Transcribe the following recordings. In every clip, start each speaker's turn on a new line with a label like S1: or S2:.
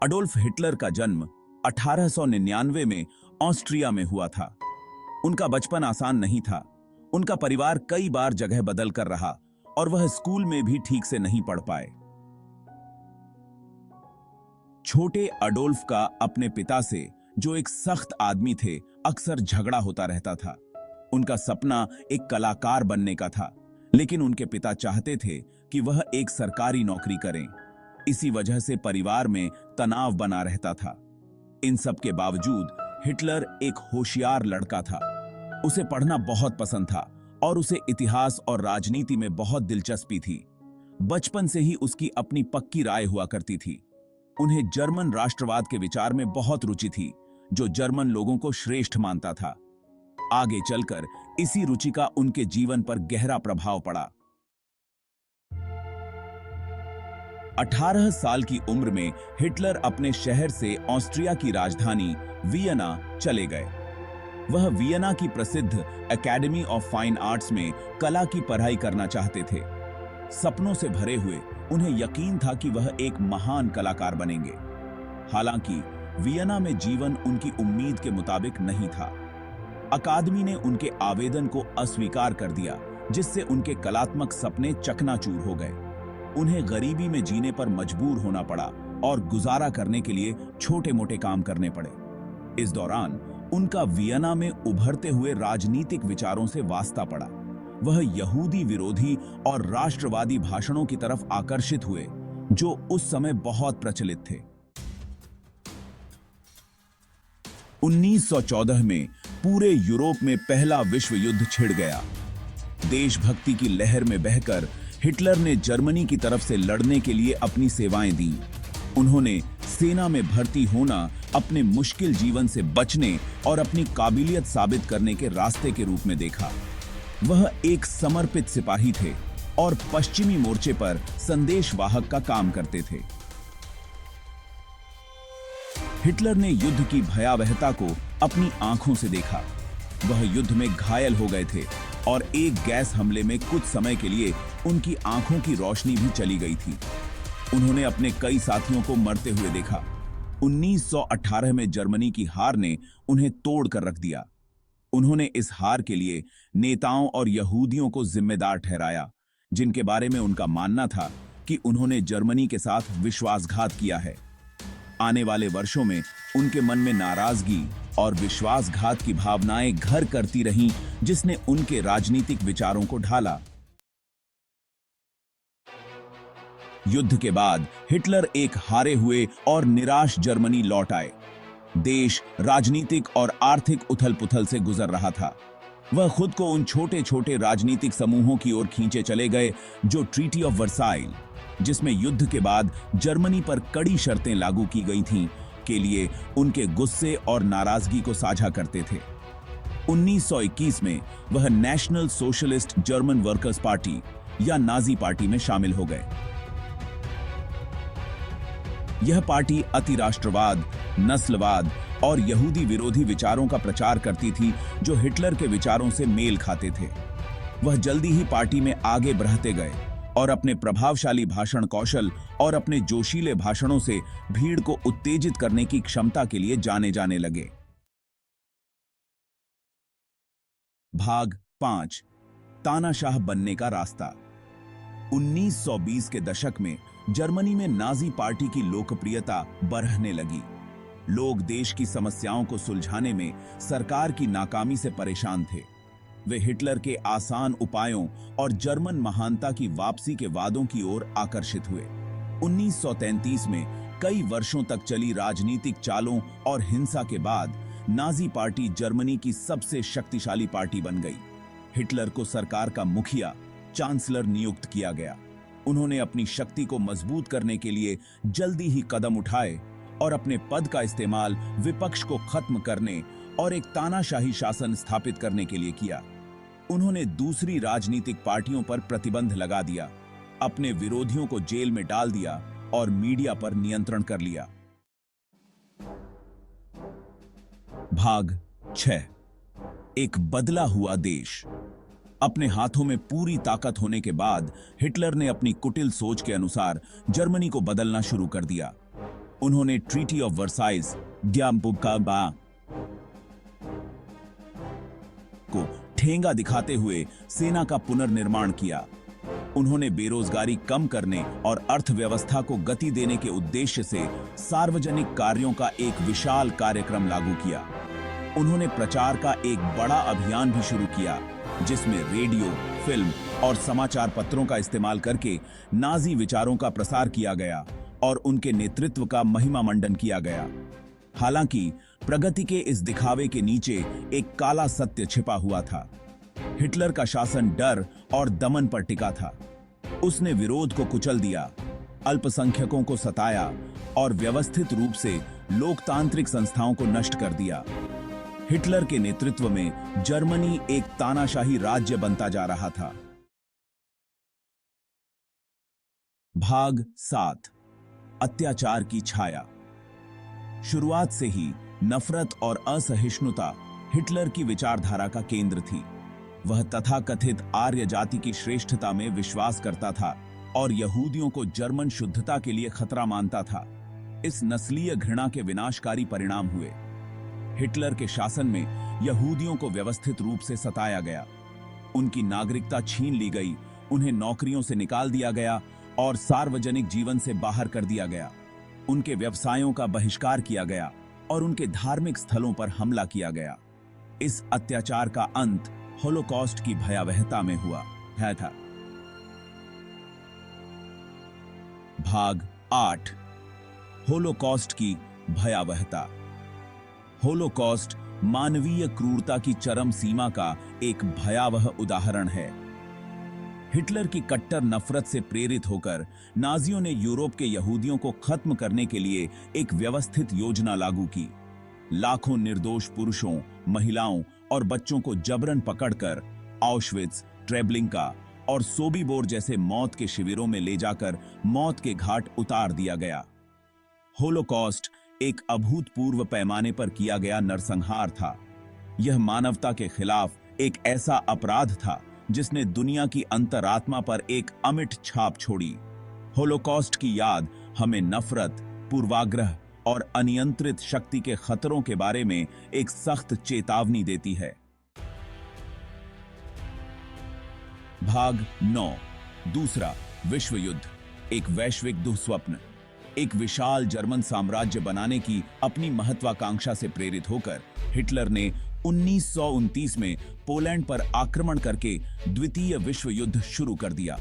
S1: Adolf Hitler का जन्म 1899 में ऑस्ट्रिया में हुआ था। उनका बचपन आसान नहीं था। उनका परिवार कई बार जगह बदल कर रहा और वह स्कूल में भी ठीक से नहीं पढ़ पाए। छोटे अडोल्फ का अपने पिता से, जो एक सख्त आदमी थे, अक्सर झगड़ा होता रहता था। उनका सपना एक कलाकार बनने का था, लेकिन उनके पिता चाहते थे कि वह एक सरकारी नौकरी करें। इसी वजह से परिवार में तनाव बना रहता था। इन सब के बावजूद हिटलर एक होशियार लड़का था। उसे पढ़ना बहुत पसंद था और उसे इतिहास और राजनीति में बहुत दिलचस्पी थी। बचपन से ही उसकी अपनी पक्की राय हुआ करती थी। उन्हें जर्मन राष्ट्रवाद के विचार में बहुत रुचि थी, जो जर्मन लोगों को श्रेष्ठ मानता था। आगे चलकर इसी रुचि का उनके जीवन पर गहरा प्रभाव पड़ा। 18 साल की उम्र में हिटलर अपने शहर से ऑस्ट्रिया की राजधानी वियना चले गए। वह वियना की प्रसिद्ध एकेडमी ऑफ फाइन आर्ट्स में कला की पढ़ाई करना चाहते थे। सपनों से भरे हुए उन्हें यकीन था कि वह एक महान कलाकार बनेंगे। हालांकि वियना में जीवन उनकी उम्मीद के मुताबिक नहीं था। अकादमी ने उनके आवेदन को अस्वीकार कर दिया, जिससे उनके कलात्मक सपने चकनाचूर हो गए। उन्हें गरीबी में जीने पर मजबूर होना पड़ा और गुजारा करने के लिए छोटे मोटे काम करने पड़े। इस दौरान उनका वियना में उभरते हुए राजनीतिक विचारों से वास्ता पड़ा। वह यहूदी विरोधी और राष्ट्रवादी भाषणों की तरफ आकर्षित हुए, जो उस समय बहुत प्रचलित थे। 1914 में पूरे यूरोप में पहला विश्व युद्ध छिड़ गया। देशभक्ति की लहर में बहकर हिटलर ने जर्मनी की तरफ से लड़ने के लिए अपनी सेवाएं दी। उन्होंने सेना में भर्ती होना अपने मुश्किल जीवन से बचने और अपनी काबिलियत साबित करने के रास्ते के रूप में देखा। वह एक समर्पित सिपाही थे और पश्चिमी मोर्चे पर संदेशवाहक का काम करते थे। हिटलर ने युद्ध की भयावहता को अपनी आंखों से देखा। वह युद्ध में घायल हो गए थे और एक गैस हमले में कुछ समय के लिए उनकी आंखों की रोशनी भी चली गई थी। उन्होंने अपने कई साथियों को मरते हुए देखा। 1918 में जर्मनी की हार ने उन्हें तोड़ कर रख दिया। उन्होंने इस हार के लिए नेताओं और यहूदियों को जिम्मेदार ठहराया, जिनके बारे में उनका मानना था कि उन्होंने जर्मनी के साथ विश्वासघात किया है। आने वाले वर्षों में उनके मन में नाराजगी और विश्वासघात की भावनाएं घर करती रहीं, जिसने उनके राजनीतिक विचारों को ढाला। युद्ध के बाद हिटलर एक हारे हुए और निराश जर्मनी लौट आए। देश राजनीतिक और आर्थिक उथल-पुथल से गुजर रहा था। वह खुद को उन छोटे-छोटे राजनीतिक समूहों की ओर खींचे चले गए जो ट्रीटी ऑफ वर्साइल, जिसमें युद्ध के बाद जर्मनी पर कड़ी शर्तें लागू की गई थीं, के लिए उनके गुस्से और नाराजगी को साझा करते थे। 1921 में वह national socialist German workers party या नाजी पार्टी में शामिल हो गए। यह पार्टी अतिराष्ट्रवाद, नस्लवाद और यहूदी विरोधी विचारों का प्रचार करती थी, जो हिटलर के विचारों से मेल खाते थे। वह जल्दी ही पार्टी में आगे बढ़ते गए और अपने प्रभावशाली भाषण कौशल और अपने जोशीले भाषणों से भीड़ को उत्तेजित करने की क्षमता के लिए जाने जाने लगे। भाग 5, तानाशाह बनने का रास्ता। 1920 के दशक में जर्मनी में नाजी पार्टी की लोकप्रियता बढ़ने लगी। लोग देश की समस्याओं को सुलझाने में सरकार की नाकामी से परेशान थे। वे हिटलर के आसान उपायों और जर्मन महानता की वापसी के वादों की ओर आकर्षित हुए। 1933 में कई वर्षों तक चली राजनीतिक चालों और हिंसा के बाद नाजी पार्टी जर्मनी की सबसे शक्तिशाली पार्टी बन गई। हिटलर को सरकार का मुखिया, चांसलर नियुक्त किया गया। उन्होंने अपनी शक्ति को मजबूत करने के लिए जल्दी ही कदम उठाए और अपने पद का इस्तेमाल विपक्ष को खत्म करने और एक तानाशाही शासन स्थापित करने के लिए किया। उन्होंने दूसरी राजनीतिक पार्टियों पर प्रतिबंध लगा दिया, अपने विरोधियों को जेल में डाल दिया और मीडिया पर नियंत्रण कर लिया। भाग 6, एक बदला हुआ देश। अपने हाथों में पूरी ताकत होने के बाद हिटलर ने अपनी कुटिल सोच के अनुसार जर्मनी को बदलना शुरू कर दिया। उन्होंने ट्रीटी ऑफ वर्साइल्स को ठेंगा दिखाते हुए सेना का पुनर्निर्माण किया। उन्होंने बेरोजगारी कम करने और अर्थव्यवस्था को गति देने के उद्देश्य से सार्वजनिक कार्यों का एक विशाल कार्यक्रम लागू किया। उन्होंने प्रचार का एक बड़ा अभियान भी शुरू किया, जिसमें रेडियो, फिल्म और समाचार पत्रों का इस्तेमाल करके नाजी विचारों का प्रसार किया गया और उनके नेतृत्व का महिमा मंडन किया गया। हालांकि प्रगति के इस दिखावे के नीचे एक काला सत्य छिपा हुआ था। हिटलर का शासन डर और दमन पर टिका था। उसने विरोध को कुचल दिया, अल्पसंख्यकों को सताया और व्यवस्थित रूप से लोकतांत्रिक संस्थाओं को नष्ट कर दिया। हिटलर के नेतृत्व में जर्मनी एक तानाशाही राज्य बनता जा रहा था। भाग 7, अत्याचार की छाया। शुरुआत से ही नफरत और असहिष्णुता हिटलर की विचारधारा का केंद्र थी। वह तथाकथित आर्य जाति की श्रेष्ठता में विश्वास करता था और यहूदियों को जर्मन शुद्धता के लिए खतरा मानता था। इस नस्लीय घृणा के विनाशकारी परिणाम हुए। हिटलर के शासन में यहूदियों को व्यवस्थित रूप से सताया गया, उनकी नागरिकता छीन ली गई, उन्हें नौकरियों से निकाल दिया गया और सार्वजनिक जीवन से बाहर कर दिया गया। उनके व्यवसायों का बहिष्कार किया गया और उनके धार्मिक स्थलों पर हमला किया गया। इस अत्याचार का अंत होलोकॉस्ट की भयावहता में हुआ था। भाग 8, होलोकॉस्ट की भयावहता। होलोकॉस्ट मानवीय क्रूरता की चरम सीमा का एक भयावह उदाहरण है। हिटलर की कट्टर नफरत से प्रेरित होकर नाजियों ने यूरोप के यहूदियों को खत्म करने के लिए एक व्यवस्थित योजना लागू की। लाखों निर्दोष पुरुषों, महिलाओं और बच्चों को जबरन पकड़कर ऑश्विट्ज, ट्रेबलिंका और सोबीबोर जैसे मौत के शिविरों में ले जाकर मौत के घाट उतार दिया गया। होलोकॉस्ट एक अभूतपूर्व पैमाने पर किया गया नरसंहार था। यह मानवता के खिलाफ एक ऐसा अपराध था जिसने दुनिया की अंतरात्मा पर एक अमिट छाप छोड़ी। होलोकॉस्ट की याद हमें नफरत, पूर्वाग्रह और अनियंत्रित शक्ति के खतरों के बारे में एक सख्त चेतावनी देती है। भाग 9, दूसरा विश्व युद्ध, एक वैश्विक दुःस्वप्न। एक विशाल जर्मन साम्राज्य बनाने की अपनी महत्वाकांक्षा से प्रेरित होकर हिटलर ने 1929 में पोलैंड पर आक्रमण करके द्वितीय विश्व युद्ध शुरू कर दिया।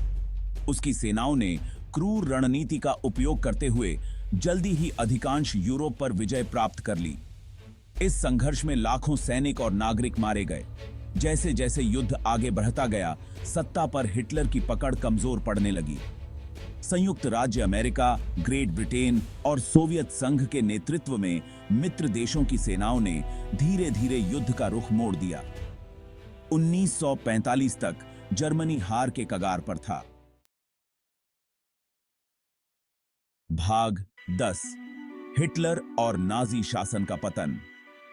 S1: उसकी सेनाओं ने क्रूर रणनीति का उपयोग करते हुए जल्दी ही अधिकांश यूरोप पर विजय प्राप्त कर ली। इस संघर्ष में लाखों सैनिक और नागरिक मारे गए। जैसे जैसे युद्ध आगे बढ़ता गया, सत्ता पर हिटलर की पकड़ कमजोर पड़ने लगी। संयुक्त राज्य अमेरिका, ग्रेट ब्रिटेन और सोवियत संघ के नेतृत्व में मित्र देशों की सेनाओं ने धीरे धीरे युद्ध का रुख मोड़ दिया। 1945 तक जर्मनी हार के कगार पर था। भाग 10, हिटलर और नाजी शासन का पतन।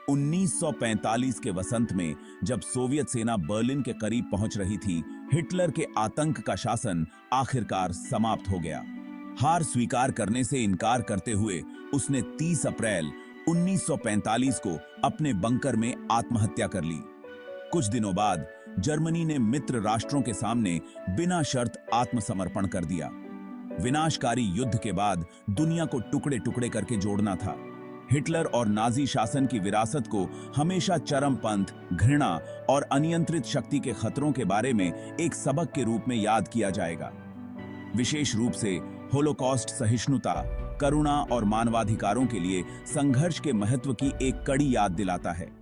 S1: 1945 के वसंत में जब सोवियत सेना बर्लिन के करीब पहुंच रही थी, हिटलर के आतंक का शासन आखिरकार समाप्त हो गया। हार स्वीकार करने से इनकार करते हुए उसने 30 अप्रैल 1945 को अपने बंकर में आत्महत्या कर ली। कुछ दिनों बाद जर्मनी ने मित्र राष्ट्रों के सामने बिना शर्त आत्मसमर्पण कर दिया। विनाशकारी युद्ध के बाद दुनिया को टुकड़े टुकड़े करके जोड़ना था। हिटलर और नाजी शासन की विरासत को हमेशा चरमपंथ, घृणा और अनियंत्रित शक्ति के खतरों के बारे में एक सबक के रूप में याद किया जाएगा। विशेष रूप से होलोकॉस्ट सहिष्णुता, करुणा और मानवाधिकारों के लिए संघर्ष के महत्व की एक कड़ी याद दिलाता है।